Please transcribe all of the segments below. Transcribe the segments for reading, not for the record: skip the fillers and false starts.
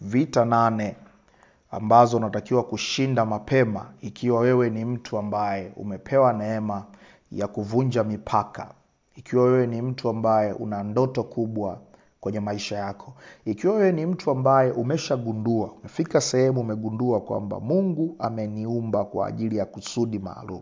vita 8 ambazo unatakiwa kushinda mapema ikiwa wewe ni mtu ambaye umepewa neema ya kuvunja mipaka. Ikiwa wewe ni mtu ambaye una ndoto kubwa kwenye maisha yako. Ikiwa wewe ni mtu ambaye umeshagundua, umefika sehemu umegundua kwamba Mungu ameniumba kwa ajili ya kusudi maalum.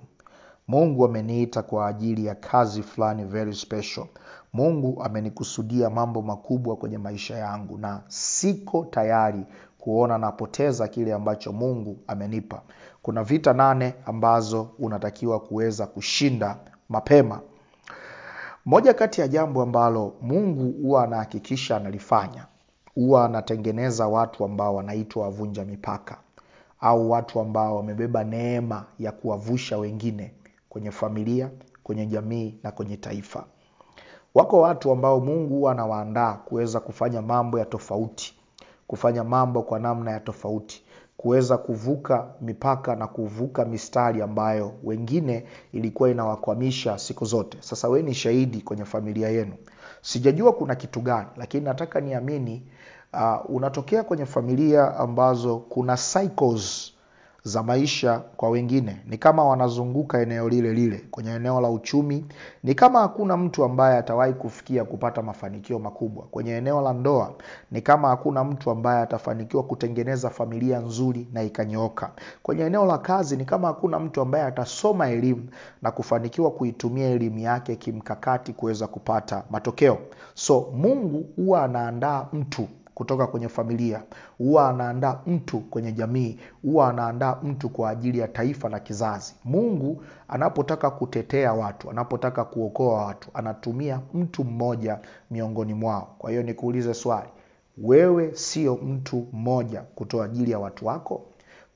Mungu ameniita kwa ajili ya kazi fulani very special. Mungu amenikusudia mambo makubwa kwenye maisha yangu na siko tayari kuona napoteza kile ambacho Mungu amenipa. Kuna vita 8 ambazo unatakiwa kuweza kushinda mapema. Moja kati ya jambo ambalo Mungu huwa anahakikisha analifanya, huwa anatengeneza watu ambao wanaitwa wavunja mipaka, au watu ambao wamebeba neema ya kuwavusha wengine kwenye familia, kwenye jamii na kwenye taifa. Wako watu ambao Mungu huwa anawaandaa kuweza kufanya mambo ya tofauti, kufanya mambo kwa namna ya tofauti, kuweza kuvuka mipaka na kuvuka mistari ambayo wengine ilikuwa inawakwamisha siku zote. Sasa wewe ni shahidi kwenye familia yenu. Sijajua kuna kitu gani, lakini nataka niamini unatokea kwenye familia ambazo kuna cycles za maisha kwa wengine. Ni kama wanazunguka eneo lile lile. Kwenye eneo la uchumi, ni kama hakuna mtu ambaye atawahi kufikia kupata mafanikio makubwa. Kwenye eneo la ndoa, ni kama hakuna mtu ambaye atafanikiwa kutengeneza familia nzuri na ikanyooka. Kwenye eneo la kazi, ni kama hakuna mtu ambaye atasoma elimu na kufanikiwa kuitumia elimu yake kimkakati kuweza kupata matokeo. So Mungu huwa anaandaa mtu kutoka kwenye familia, huwa anaandaa mtu kwenye jamii, huwa anaandaa mtu kwa ajili ya taifa na kizazi. Mungu anapotaka kutetea watu, anapotaka kuokoa watu, anatumia mtu mmoja miongoni mwao. Kwa hiyo nikuulize swali, wewe sio mtu mmoja kwa ajili ya watu wako?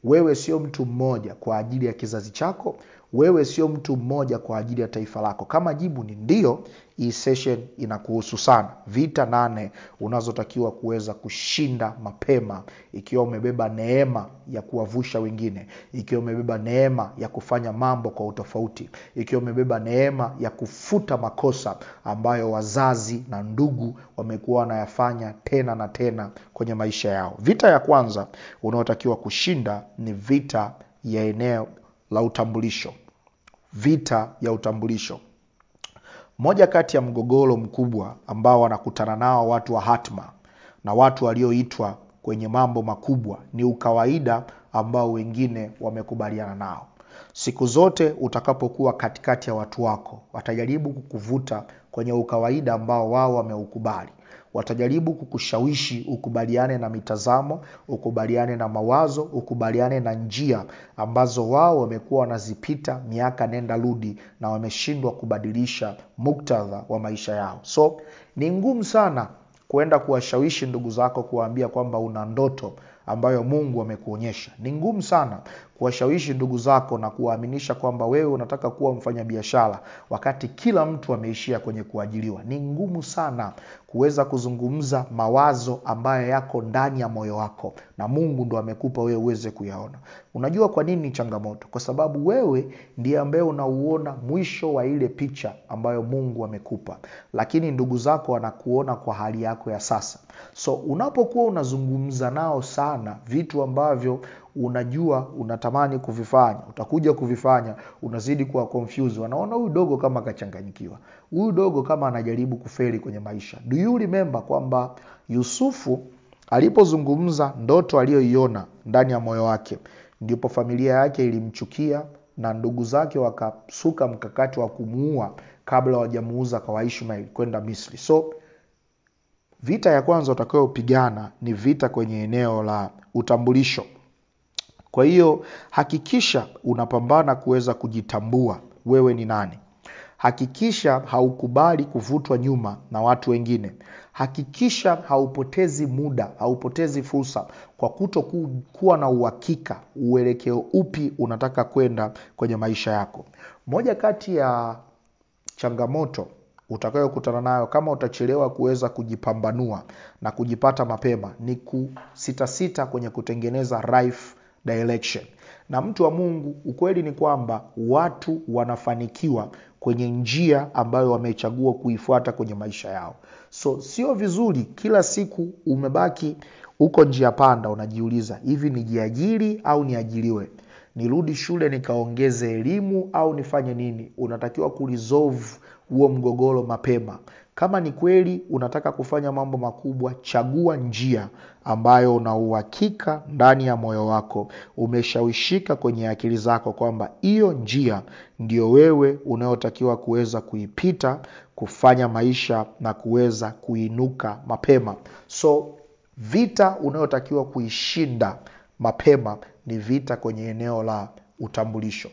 Wewe sio mtu mmoja kwa ajili ya kizazi chako? Wewe sio mtu mmoja kwa ajili ya taifa lako? Kama jibu ni ndio, hii session inakuhusu sana. Vita 8 unazotakiwa kuweza kushinda mapema ikiwa umebeba neema ya kuwavusha wengine, ikiwa umebeba neema ya kufanya mambo kwa utofauti, ikiwa umebeba neema ya kufuta makosa ambayo wazazi na ndugu wamekuwa wanayafanya tena na tena kwenye maisha yao. Vita ya kwanza unayotakiwa kushinda ni vita ya eneo la utambulisho. Vita ya utambulisho. Moja kati ya mgogoro mkubwa ambao wanakutana nao watu wa hatma na watu walioitwa kwenye mambo makubwa ni ukawaida ambao wengine wamekubaliana nao. Siku zote utakapokuwa katikati ya watu wako, watajaribu kukuvuta kwenye ukawaida ambao wao wameukubali. Watajaribu kukushawishi ukubaliane na mitazamo, ukubaliane na mawazo, ukubaliane na njia ambazo wao wamekuwa wanazipita miaka nenda rudi na wameshindwa kubadilisha muktadha wa maisha yao. So ni ngumu sana kwenda kuwashawishi ndugu zako kuwaambia kwamba una ndoto ambayo Mungu amekuonyesha. Ni ngumu sana kuwashawishi ndugu zako na kuwaaminisha kwamba wewe unataka kuwa mfanyabiashara wakati kila mtu ameishia kwenye kuajiriwa. Ni ngumu sana kuweza kuzungumza mawazo ambayo yako ndani ya moyo wako na Mungu ndo amekupa wewe uweze kuyaona. Unajua kwa nini ni changamoto? Kwa sababu wewe ndiye ambaye unauona mwisho wa ile picha ambayo Mungu amekupa, lakini ndugu zako wanakuona kwa hali yako ya sasa. So unapokuwa unazungumza nao sana vitu ambavyo unajua unatamani kuvifanya, utakuja kuvifanya, unazidi kuwa confused. Wanaona huyu dogo kama kachanganyikiwa, huyu dogo kama anajaribu kufeli kwenye maisha. Do you remember kwamba Yusufu alipozungumza ndoto aliyoiona ndani ya moyo wake, ndipo familia yake ilimchukia na ndugu zake wakasuka mkakati wa kumuua kabla hawajamuuza kwa Ishmael kwenda Misri. So vita ya kwanza utakayopigana ni vita kwenye eneo la utambulisho. Kwa hiyo hakikisha unapambana kuweza kujitambua wewe ni nani. Hakikisha haukubali kuvutwa nyuma na watu wengine. Hakikisha haupotezi muda, haupotezi fursa kwa kutokuwa na uhakika uelekeo upi unataka kwenda kwenye maisha yako. Moja kati ya changamoto utakayokutana nayo kama utachelewa kuweza kujipambanua na kujipata mapema ni kusita kwenye kutengeneza life direction. Na mtu wa Mungu, ukweli ni kwamba watu wanafanikiwa kwenye njia ambayo wamechagua kuifuata kwenye maisha yao. So sio vizuri kila siku umebaki Uko njia panda, unajiuliza, hivi nijiajiri au niajiriwe? Nirudi shule nikaongeze elimu au nifanye nini? Unatakiwa kuresolve huo mgogoro mapema. Kama ni kweli unataka kufanya mambo makubwa, chagua njia ambayo una uhakika ndani ya moyo wako, umeshawishika kwenye akili zako kwamba hiyo njia ndio wewe unayotakiwa kuweza kuipita, kufanya maisha na kuweza kuinuka mapema. So vita unayotakiwa kuishinda mapema ni vita kwenye eneo la utambulisho.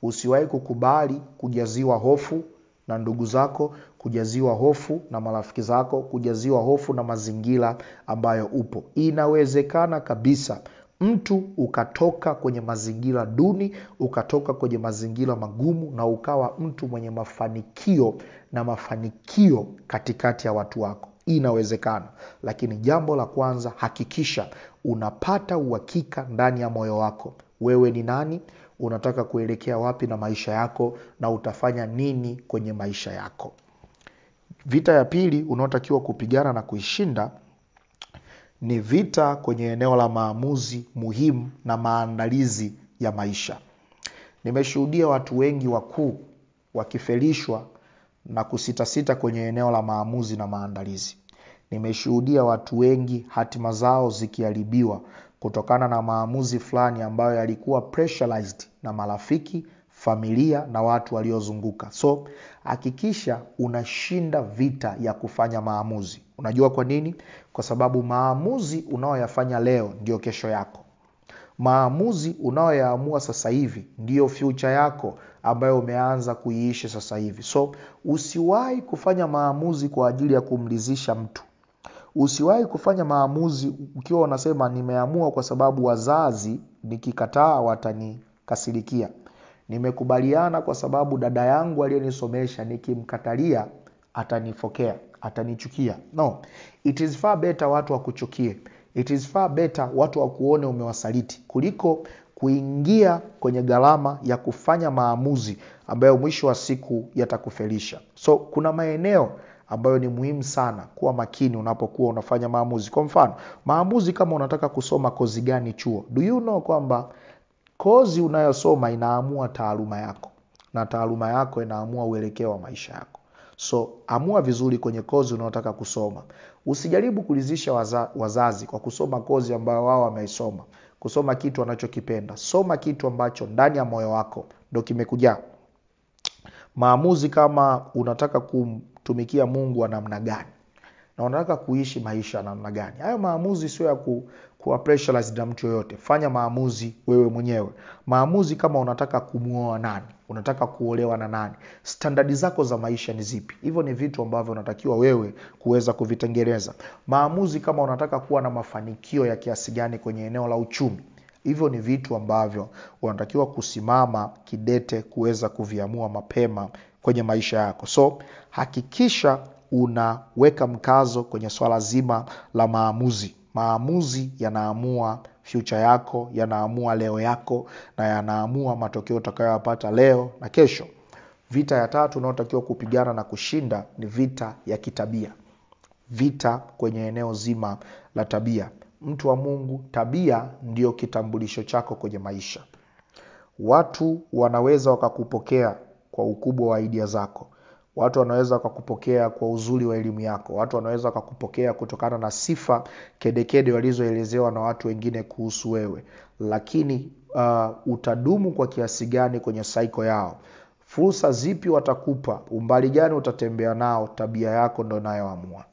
Usiwahi kukubali kujaziwa hofu na ndugu zako, kujaziwa hofu na marafiki zako, kujaziwa hofu na mazingira ambayo upo. Inawezekana kabisa mtu ukatoka kwenye mazingira duni, ukatoka kwenye mazingira magumu na ukawa mtu mwenye mafanikio na mafanikio katikati ya watu wako. Inawezekana. Lakini jambo la kwanza, hakikisha unapata uhakika ndani ya moyo wako. Wewe ni nani? Unataka kuelekea wapi na maisha yako, na utafanya nini kwenye maisha yako? Vita ya pili unaotakiwa kupigana na kuishinda ni vita kwenye eneo la maamuzi muhimu na maandalizi ya maisha. Nimeshuhudia watu wengi wakuu wakifelishwa na kusitasita kwenye eneo la maamuzi na maandalizi. Nimeshuhudia watu wengi hatima zao zikiharibiwa kutokana na maamuzi fulani ambayo yalikuwa pressurized na marafiki, familia na watu waliozunguka. So hakikisha unashinda vita ya kufanya maamuzi. Unajua kwa nini? Kwa sababu maamuzi unaoyafanya leo ndio kesho yako. Maamuzi unaoyaamua sasa hivi ndio future yako ambayo umeanza kuiishi sasa hivi. So usiwahi kufanya maamuzi kwa ajili ya kumridhisha mtu. Usiwahi kufanya maamuzi ukiwa unasema nimeamua kwa sababu wazazi nikikataa watanikasirikia. Nimekubaliana kwa sababu dada yangu aliyenisomesha nikimkatalia atanifokea, atanichukia. No, it is far better watu wakuchukie. It is far better watu wakuone umewasaliti kuliko kuingia kwenye gharama ya kufanya maamuzi ambayo mwisho wa siku yatakufelisha. So kuna maeneo ambayo ni muhimu sana kuwa makini unapokuwa unafanya maamuzi. Kwa mfano, maamuzi kama unataka kusoma kozi gani chuo. Do you know kwamba kozi unayosoma inaamua taaluma yako, na taaluma yako inaamua uelekeo wa maisha yako. So amua vizuri kwenye kozi unayotaka kusoma. Usijaribu kuridhisha wazazi kwa kusoma kozi ambayo wao wameisoma, kusoma kitu wanachokipenda. Soma kitu ambacho ndani ya moyo wako ndio kimekujaa. Maamuzi kama unataka kumtumikia Mungu wa namna gani na unataka kuishi maisha namna gani, hayo maamuzi sio ya kuwa pressurized na mtu yoyote. Fanya maamuzi wewe mwenyewe. Maamuzi kama unataka kumuoa nani, unataka kuolewa na nani, standardi zako za maisha ni zipi. Hivyo ni vitu ambavyo unatakiwa wewe kuweza kuvitengeneza. Maamuzi kama unataka kuwa na mafanikio ya kiasi gani kwenye eneo la uchumi. Hivyo ni vitu ambavyo unatakiwa kusimama kidete kuweza kuviamua mapema kwenye maisha yako. So hakikisha unaweka mkazo kwenye swala zima la maamuzi. Maamuzi yanaamua future yako, yanaamua leo yako, na yanaamua matokeo utakayopata leo na kesho. Vita ya tatu unayotakiwa kupigana na kushinda ni vita ya kitabia. Vita kwenye eneo zima la tabia. Mtu wa Mungu, tabia ndio kitambulisho chako kwenye maisha. Watu wanaweza wakakupokea kwa ukubwa wa idea zako. Watu wanaweza wakakupokea kwa uzuri wa elimu yako. Watu wanaweza wakakupokea kutokana na sifa kedekede walizoelezewa na watu wengine kuhusu wewe. Lakini utadumu kwa kiasi gani kwenye cycle yao? Fursa zipi watakupa? Umbali gani utatembea nao? Tabia yako ndio inayoamua.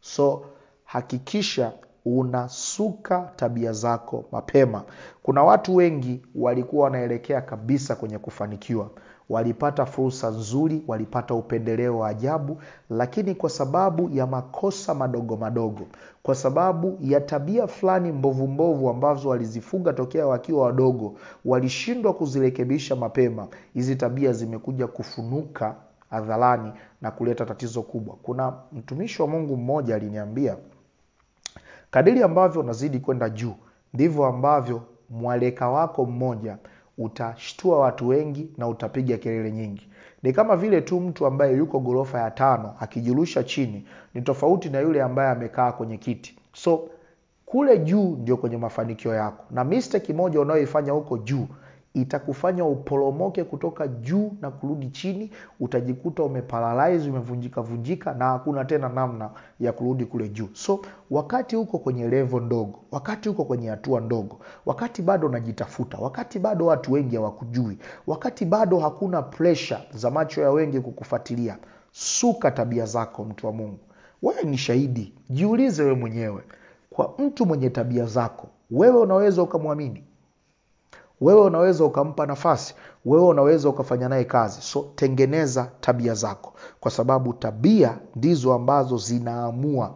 So hakikisha unasuka tabia zako mapema. Kuna watu wengi walikuwa wanaelekea kabisa kwenye kufanikiwa. Walipata fursa nzuri, walipata upendeleo wa ajabu, lakini kwa sababu ya makosa madogo madogo, kwa sababu ya tabia fulani mbovu ambazo walizifuga tokea wakiwa wadogo, walishindwa kuzirekebisha mapema. Hizi tabia zimekuja kufunuka hadharani na kuleta tatizo kubwa. Kuna mtumishi wa Mungu mmoja aliniambia, kadiri ambavyo unazidi kwenda juu, ndivyo ambavyo mwaleka wako mmoja utashtua watu wengi na utapiga kelele nyingi. Ni kama vile tu mtu ambaye yuko ghorofa ya 5 akijirusha chini ni tofauti na yule ambaye amekaa kwenye kiti. So Kule juu ndio kwenye mafanikio yako, na mistake moja unayoifanya huko juu itakufanya uporomoke kutoka juu na kurudi chini. Utajikuta umeparalyze, umevunjika na hakuna tena namna ya kurudi kule juu. So wakati uko kwenye level ndogo, wakati uko kwenye hatua ndogo, wakati bado unajitafuta, wakati bado watu wengi hawakujui, wakati bado hakuna pressure za macho ya wengi kukufuatilia, suka tabia zako, mtu wa Mungu. Wewe ni shahidi. Jiulize wewe mwenyewe, kwa mtu mwenye tabia zako, wewe unaweza ukamwamini? Wewe unaweza ukampa nafasi? Wewe unaweza ukafanya naye kazi? So tengeneza tabia zako, kwa sababu tabia ndizo ambazo zinaamua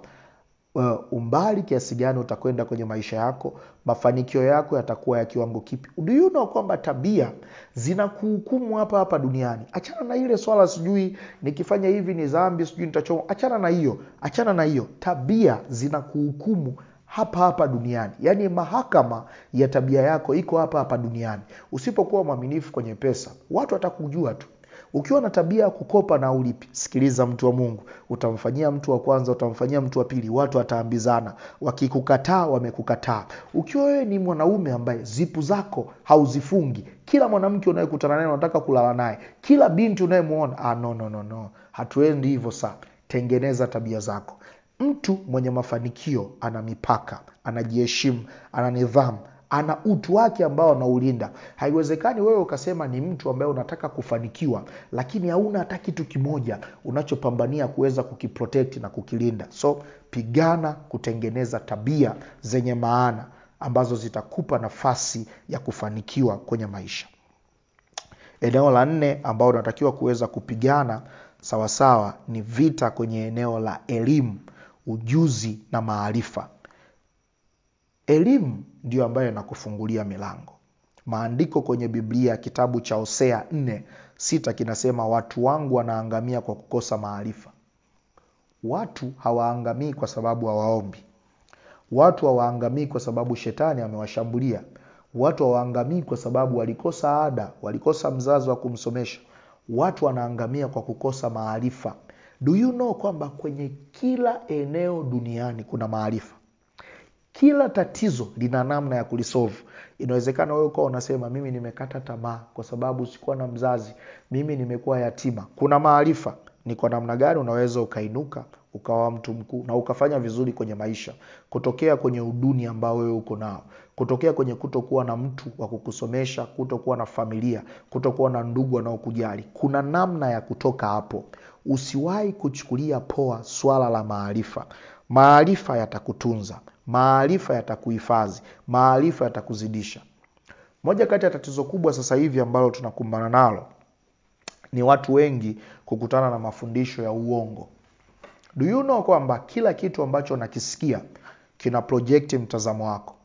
umbali kiasi gani utakwenda kwenye maisha yako, mafanikio yako yatakuwa ya kiwango kipi. Do you know kwamba tabia zinakuhukumu hapa hapa duniani? Achana na ile swala sijui nikifanya hivi ni dhambi, sijui nitachoma. Achana na hiyo. Tabia zinakuhukumu hapa hapa duniani. Yaani mahakama ya tabia yako iko hapa hapa duniani. Usipokuwa mwaminifu kwenye pesa, watu watakujua tu. Ukiwa na tabia ya kukopa na ulipi, sikiliza mtu wa Mungu, utamfanyia mtu wa kwanza, utamfanyia mtu wa pili, watu wataambizana. Wakikukataa, wamekukataa. Ukiwa wewe ni mwanaume ambaye zipu zako hauzifungi, kila mwanamke unayekutana naye unataka kulala naye, kila binti unayemuona, no. Hatuendi hivyo sana. Tengeneza tabia zako. Mtu mwenye mafanikio ana mipaka, anajiheshimu, ana nidhamu, ana utu wake ambao anaulinda. Haiwezekani wewe ukasema ni mtu ambaye unataka kufanikiwa, lakini hauna hata kitu kimoja unachopambania kuweza kukiprotect na kukilinda. So pigana kutengeneza tabia zenye maana ambazo zitakupa nafasi ya kufanikiwa kwenye maisha. Eneo la 4 ambao unatakiwa kuweza kupigana sawasawa ni vita kwenye eneo la elimu, ujuzi na maarifa. Elimu ndio ambayo inakufungulia milango. Maandiko kwenye Biblia, kitabu cha Hosea 4:6 kinasema, watu wangu wanaangamia kwa kukosa maarifa. Watu hawaangamii kwa sababu hawaombi. Watu hawaangamii kwa sababu shetani amewashambulia. Watu hawaangamii kwa sababu walikosa ada, walikosa mzazi wa kumsomesha. Watu wanaangamia kwa kukosa maarifa. Do you know kwamba kwenye kila eneo duniani kuna maarifa? Kila tatizo lina namna ya kulisolve. Inawezekana wewe uko unasema mimi nimekata tamaa kwa sababu sikuwa na mzazi, mimi nimekuwa yatima. Kuna maarifa ni kwa namna gani unaweza ukainuka ukawa mtu mkuu na ukafanya vizuri kwenye maisha, kutokea kwenye uduni ambao wewe uko nao, kutokea kwenye kutokuwa na mtu wa kukusomesha, kutokuwa na familia, kutokuwa na ndugu wanaokujali. Kuna namna ya kutoka hapo. Usiwahi kuchukulia poa swala la maarifa. Maarifa yatakutunza, maarifa yatakuhifadhi, maarifa yatakuzidisha. Moja kati ya tatizo kubwa sasa hivi ambalo tunakumbana nalo ni watu wengi kukutana na mafundisho ya uongo. Do you know kwamba kila kitu ambacho unakisikia kina project mtazamo wako,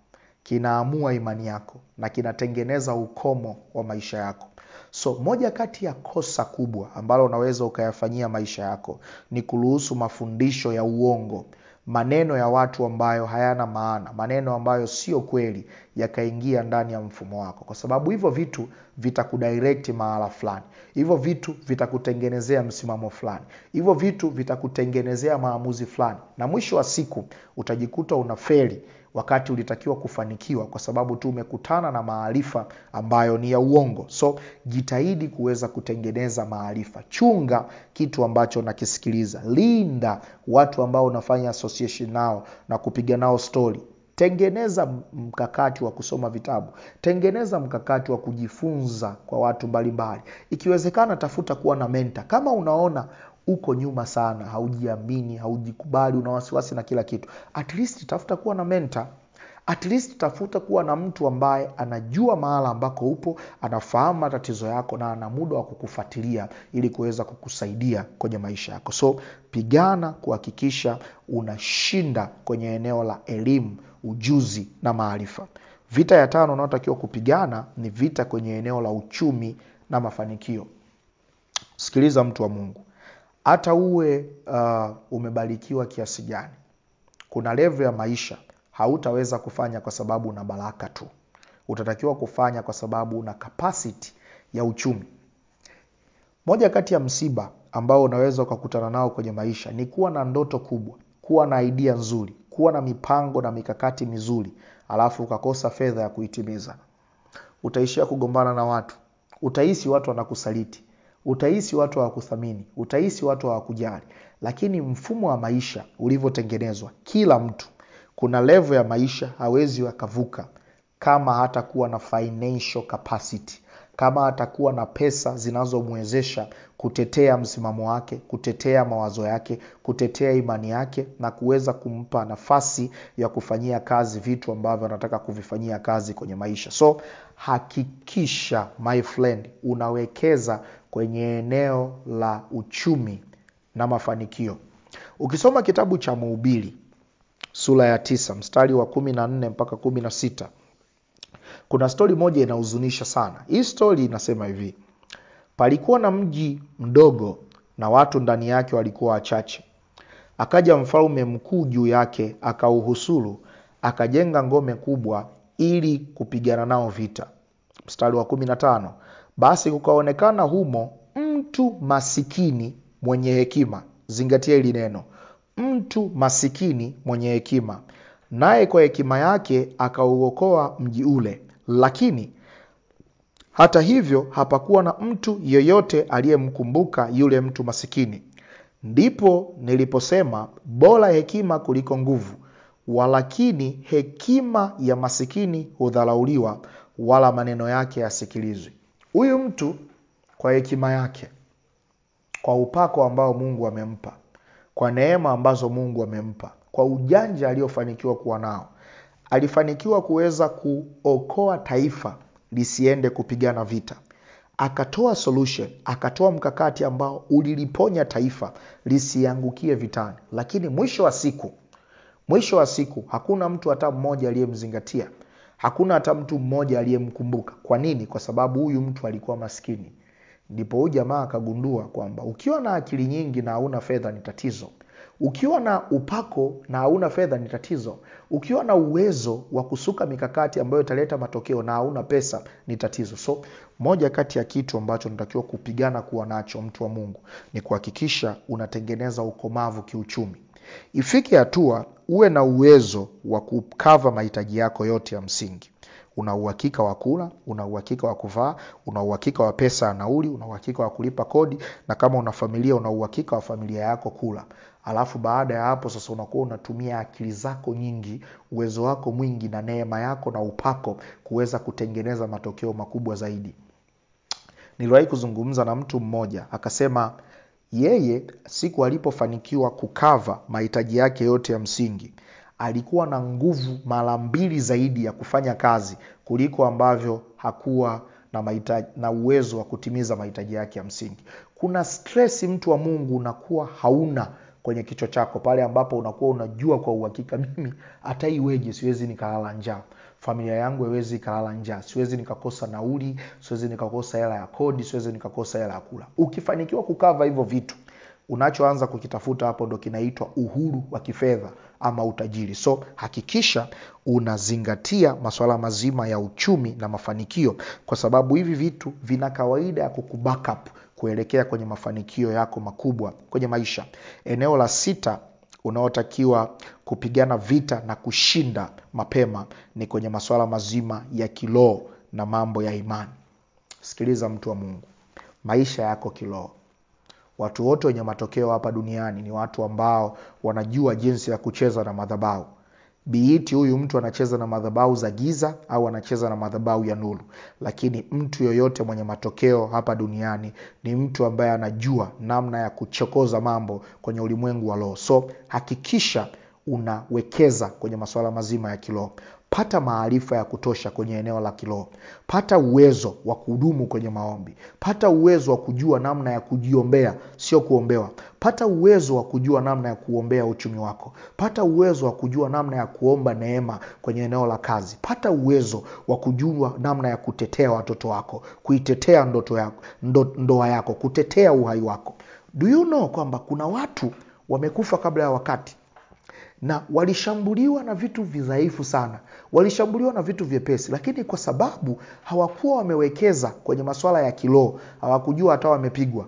kinaamua imani yako na kinatengeneza ukomo wa maisha yako. So moja kati ya kosa kubwa ambalo unaweza ukayafanyia maisha yako ni kuruhusu mafundisho ya uongo, maneno ya watu ambayo hayana maana, maneno ambayo sio kweli yakaingia ndani ya mfumo wako, kwa sababu hivyo vitu vitakudirect mahala fulani. Hivyo vitu vitakutengenezea msimamo fulani. Hivyo vitu vitakutengenezea maamuzi fulani, na mwisho wa siku utajikuta unafeli wakati ulitakiwa kufanikiwa kwa sababu tu umekutana na maarifa ambayo ni ya uongo. So jitahidi kuweza kutengeneza maarifa. Chunga kitu ambacho unakisikiliza. Linda watu ambao unafanya association nao na kupiga nao story. Tengeneza mkakati wa kusoma vitabu. Tengeneza mkakati wa kujifunza kwa watu mbalimbali. Ikiwezekana tafuta kuwa na mentor. Kama unaona uko nyuma sana, haujiamini, haujikubali, una wasiwasi na kila kitu, at least tafuta kuwa na mentor. At least tafuta kuwa na mtu ambaye anajua mahala ambako upo, anafahamu matatizo yako na ana muda wa kukufuatilia ili kuweza kukusaidia kwenye maisha yako. So pigana kuhakikisha unashinda kwenye eneo la elimu, ujuzi na maarifa. Vita ya 5 unayotakiwa kupigana ni vita kwenye eneo la uchumi na mafanikio. Sikiliza mtu wa Mungu. Hata uwe umebarikiwa kiasi gani, kuna level ya maisha hautaweza kufanya kwa sababu una baraka tu. Utatakiwa kufanya kwa sababu una capacity ya uchumi. Moja kati ya msiba ambao unaweza ukakutana nao kwenye maisha ni kuwa na ndoto kubwa, kuwa na idea nzuri, kuwa na mipango na mikakati mizuri, alafu ukakosa fedha ya kuitimiza. Utaishia kugombana na watu. Utahisi watu wanakusaliti. Utahisi watu hawakuthamini. Utahisi watu hawakujali. Lakini mfumo wa maisha ulivyotengenezwa, kila mtu kuna level ya maisha hawezi wakavuka kama hatakuwa na financial capacity, kama hatakuwa na pesa zinazomwezesha kutetea msimamo wake, kutetea mawazo yake, kutetea imani yake, na kuweza kumpa nafasi ya kufanyia kazi vitu ambavyo anataka kuvifanyia kazi kwenye maisha. So hakikisha my friend unawekeza kwenye eneo la uchumi na mafanikio. Ukisoma kitabu cha Mhubiri sura ya 9 mstari wa 14 mpaka 16, kuna story moja inahuzunisha sana. Hii story inasema hivi: palikuwa na mji mdogo na watu ndani yake walikuwa wachache. Akaja mfalme mkuu juu yake, akauhusuru, akajenga ngome kubwa ili kupigana nao vita. Mstari wa 15, basi kukaonekana humo mtu masikini mwenye hekima. Zingatia hili neno, mtu masikini mwenye hekima, naye kwa hekima yake akauokoa mji ule. Lakini hata hivyo hapakuwa na mtu yeyote aliyemkumbuka yule mtu masikini. Ndipo niliposema, bora hekima kuliko nguvu, walakini hekima ya masikini hudharauliwa, wala maneno yake yasikilizwi. Huyu mtu kwa hekima yake, kwa upako ambao Mungu amempa, kwa neema ambazo Mungu amempa, kwa ujanja aliofanikiwa kuwa nao, alifanikiwa kuweza kuokoa taifa lisiende kupigana vita. Akatoa solution, akatoa mkakati ambao uliliponya taifa lisiangukie vitani. Lakini mwisho wa siku hakuna mtu hata mmoja aliyemzingatia. Hakuna hata mtu mmoja aliyemkumbuka. Kwa nini? Kwa sababu huyu mtu alikuwa maskini. Ndipo huyu jamaa akagundua kwamba ukiwa na akili nyingi na hauna fedha ni tatizo. Ukiwa na upako na hauna fedha ni tatizo. Ukiwa na uwezo wa kusuka mikakati ambayo italeta matokeo na hauna pesa ni tatizo. So moja kati ya kitu ambacho tunatakiwa kupigana kuwa nacho, mtu wa Mungu, ni kuhakikisha unatengeneza ukomavu kiuchumi. Ifike hatua uwe na uwezo wa kukava mahitaji yako yote ya msingi. Una uhakika wa kula, una uhakika wa kuvaa, una uhakika wa pesa ya nauli, una uhakika wa kulipa kodi, na kama una familia una uhakika wa familia yako kula. Alafu baada ya hapo sasa unakuwa unatumia akili zako nyingi, uwezo wako mwingi na neema yako na upako kuweza kutengeneza matokeo makubwa zaidi. Niliwahi kuzungumza na mtu mmoja, akasema yeye siku alipofanikiwa kukava mahitaji yake yote ya msingi, alikuwa na nguvu mara 2 zaidi ya kufanya kazi kuliko ambavyo hakuwa na uwezo wa kutimiza mahitaji yake ya msingi. Kuna stress, mtu wa Mungu, unakuwa hauna kwenye kichwa chako, pale ambapo unakuwa unajua kwa uhakika, mimi hata iweje siwezi nikalala njaa, familia yangu haiwezi kalala njaa, siwezi nikakosa nauli, siwezi nikakosa hela ya kodi, siwezi nikakosa hela ya kula. Ukifanikiwa kukava hivyo vitu, unachoanza kukitafuta hapo ndo kinaitwa uhuru wa kifedha ama utajiri. So hakikisha unazingatia masuala mazima ya uchumi na mafanikio, kwa sababu hivi vitu vina kawaida ya kukubackup kuelekea kwenye mafanikio yako makubwa kwenye maisha. Eneo la 6 unaotakiwa kupigana vita na kushinda mapema ni kwenye masuala mazima ya kiroho na mambo ya imani. Sikiliza mtu wa Mungu, maisha yako kiroho. Watu wote wenye matokeo hapa duniani ni watu ambao wanajua jinsi ya kucheza na madhabahu. Biiti huyu mtu anacheza na madhabahu za giza au anacheza na madhabahu ya nuru. Lakini mtu yoyote mwenye matokeo hapa duniani ni mtu ambaye anajua namna ya kuchokoza mambo kwenye ulimwengu wa roho. So hakikisha unawekeza kwenye masuala mazima ya kiroho. Pata maarifa ya kutosha kwenye eneo la kiroho. Pata uwezo wa kudumu kwenye maombi. Pata uwezo wa kujua namna ya kujiombea, sio kuombewa. Pata uwezo wa kujua namna ya kuombea uchumi wako. Pata uwezo wa kujua namna ya kuomba neema kwenye eneo la kazi. Pata uwezo wa kujua namna ya kutetea watoto wako, kuitetea ndoto yako, ndoa yako, kutetea uhai wako. Do you know kwamba kuna watu wamekufa kabla ya wakati na walishambuliwa na vitu vidhaifu sana, walishambuliwa na vitu vyepesi, lakini kwa sababu hawakuwa wamewekeza kwenye masuala ya kiroho, hawakujua hata wamepigwa,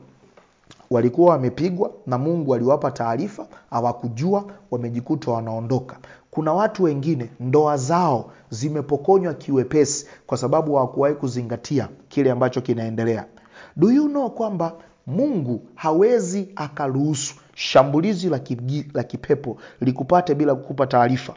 walikuwa wamepigwa na Mungu aliwapa taarifa, hawakujua, wamejikuta wanaondoka. Kuna watu wengine ndoa zao zimepokonywa kiwepesi kwa sababu hawakuwahi kuzingatia kile ambacho kinaendelea. Do you know kwamba Mungu hawezi akaruhusu shambulizi la kipepo likupate bila kukupa taarifa?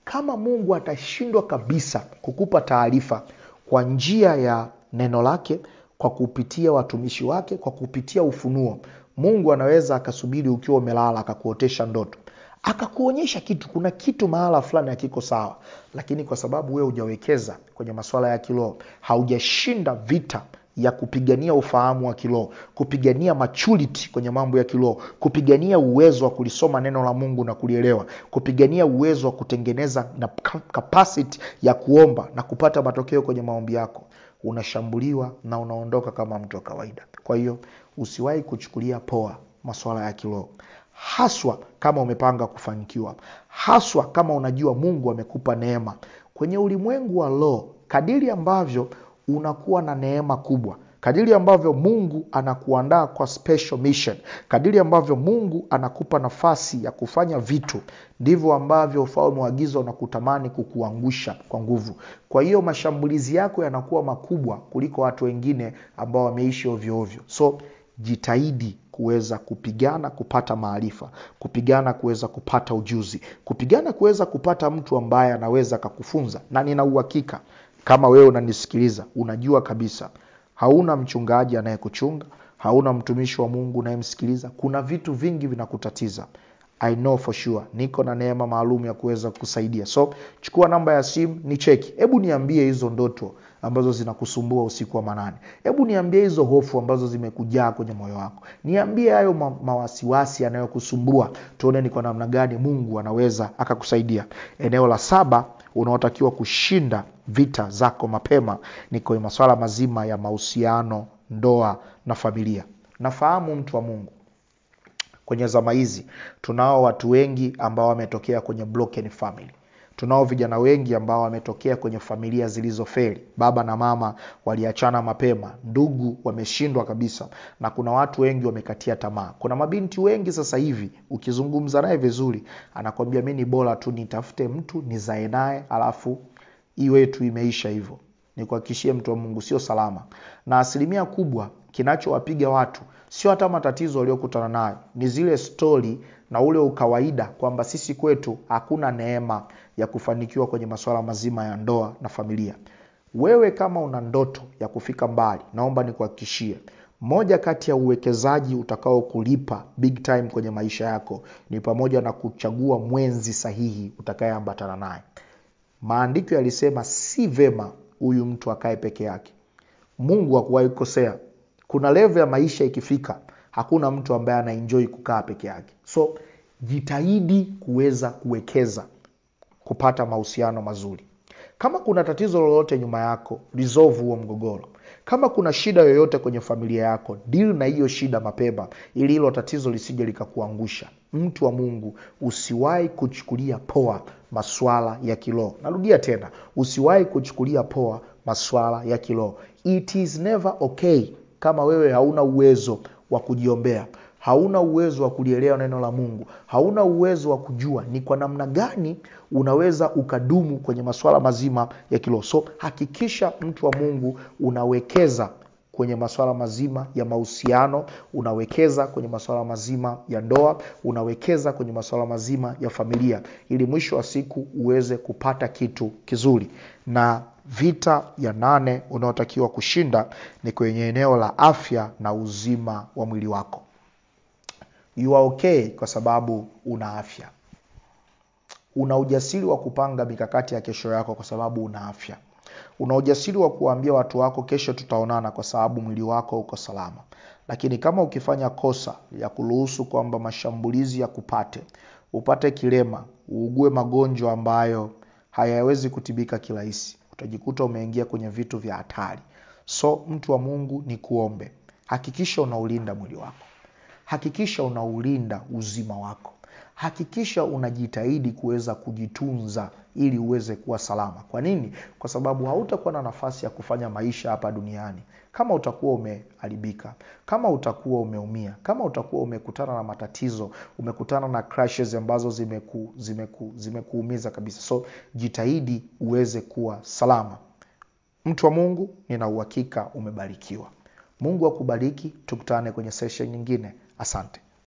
Kama Mungu atashindwa kabisa kukupa taarifa kwa njia ya neno lake, kwa kupitia watumishi wake, kwa kupitia ufunuo, Mungu anaweza akasubiri ukiwa umelala akakuotesha ndoto, akakuonyesha kitu, kuna kitu mahala fulani hakiko sawa. Lakini kwa sababu wewe hujawekeza kwenye masuala ya kiroho, haujashinda vita ya kupigania ufahamu wa kiroho, kupigania maturity kwenye mambo ya kiroho, kupigania uwezo wa kulisoma neno la Mungu na kulielewa, kupigania uwezo wa kutengeneza na capacity ya kuomba na kupata matokeo kwenye maombi yako, unashambuliwa na unaondoka kama mtu wa kawaida. Kwa hiyo usiwahi kuchukulia poa masuala ya kiroho, haswa kama umepanga kufanikiwa, haswa kama unajua Mungu amekupa neema. Kwenye ulimwengu wa roho, kadiri ambavyo unakuwa na neema kubwa, kadiri ambavyo Mungu anakuandaa kwa special mission, kadiri ambavyo Mungu anakupa nafasi ya kufanya vitu, ndivyo ambavyo ufalme wa giza unakutamani kukuangusha kwa nguvu. Kwa hiyo mashambulizi yako yanakuwa makubwa kuliko watu wengine ambao wameishi ovyo ovyo. So jitahidi kuweza kupigana kupata maarifa, kupigana kuweza kupata ujuzi, kupigana kuweza kupata mtu ambaye anaweza kukufunza. Na nina uhakika kama wewe unanisikiliza, unajua kabisa hauna mchungaji anayekuchunga, hauna mtumishi wa Mungu unayemsikiliza, kuna vitu vingi vinakutatiza. I know for sure niko na neema maalum ya kuweza kusaidia. So chukua namba ya simu, ni cheki. Hebu niambie hizo ndoto ambazo zinakusumbua usiku wa manane. Hebu niambie hizo hofu ambazo zimekujaa kwenye moyo wako. Niambie hayo mawasiwasi yanayokusumbua. Tuone ni kwa namna gani Mungu anaweza akakusaidia. Eneo la 7 unaotakiwa kushinda vita zako mapema ni kwenye masuala mazima ya mahusiano, ndoa na familia. Nafahamu mtu wa Mungu, kwenye zama hizi tunao watu wengi ambao wametokea kwenye broken family. Tunao vijana wengi ambao wametokea kwenye familia zilizofeli. Baba na mama waliachana mapema, ndugu wameshindwa kabisa, na kuna watu wengi wamekatia tamaa. Kuna mabinti wengi sasa hivi ukizungumza naye vizuri anakuambia mimi ni bora tu nitafute mtu nizae naye alafu iwe tu imeisha hivyo. Nikuhakikishie mtu wa Mungu, sio salama. Na asilimia kubwa kinachowapiga watu sio hata matatizo waliokutana nayo, ni zile story na ule ukawaida kwamba sisi kwetu hakuna neema ya kufanikiwa kwenye masuala mazima ya ndoa na familia. Wewe kama una ndoto ya kufika mbali, naomba nikuhakikishie, moja kati ya uwekezaji utakao kulipa big time kwenye maisha yako ni pamoja na kuchagua mwenzi sahihi utakayeambatana naye. Maandiko yalisema si vema huyu mtu akae peke yake. Mungu hakuwahi kukosea. Kuna level ya maisha ikifika, hakuna mtu ambaye anaenjoy kukaa peke yake. So jitahidi kuweza kuwekeza kupata mahusiano mazuri. Kama kuna tatizo lolote nyuma yako, resolve huo mgogoro. Kama kuna shida yoyote kwenye familia yako, deal na hiyo shida mapema ili hilo tatizo lisije likakuangusha. Mtu wa Mungu, usiwahi kuchukulia poa masuala ya kiroho. Narudia tena, usiwahi kuchukulia poa masuala ya kiroho. It is never okay kama wewe hauna uwezo wa kujiombea, hauna uwezo wa kulielewa neno la Mungu, hauna uwezo wa kujua ni kwa namna gani unaweza ukadumu kwenye masuala mazima ya kiroho. So hakikisha mtu wa Mungu unawekeza kwenye masuala mazima ya mahusiano, unawekeza kwenye masuala mazima ya ndoa, unawekeza kwenye masuala mazima ya familia, ili mwisho wa siku uweze kupata kitu kizuri. Na vita ya 8 unaotakiwa kushinda ni kwenye eneo la afya na uzima wa mwili wako. You are okay kwa sababu una afya. Una ujasiri wa kupanga mikakati ya kesho yako kwa sababu una afya. Una ujasiri wa kuambia watu wako kesho tutaonana kwa sababu mwili wako uko salama. Lakini kama ukifanya kosa ya kuruhusu kwamba mashambulizi ya upate kilema, uugue magonjwa ambayo hayawezi kutibika kirahisi, utajikuta umeingia kwenye vitu vya hatari. So mtu wa Mungu, ni kuombe, hakikisha unaulinda mwili wako. Hakikisha unaulinda uzima wako. hakikisha unajitahidi kuweza kujitunza ili uweze kuwa salama. Kwa nini? Kwa sababu hautakuwa na nafasi ya kufanya maisha hapa duniani kama utakuwa umeharibika, kama utakuwa umeumia, kama utakuwa umekutana na matatizo, umekutana na crashes ambazo zimekuumiza kabisa. So jitahidi uweze kuwa salama. Mtu wa Mungu, nina uhakika umebarikiwa. Mungu akubariki. Tukutane kwenye session nyingine. Asante.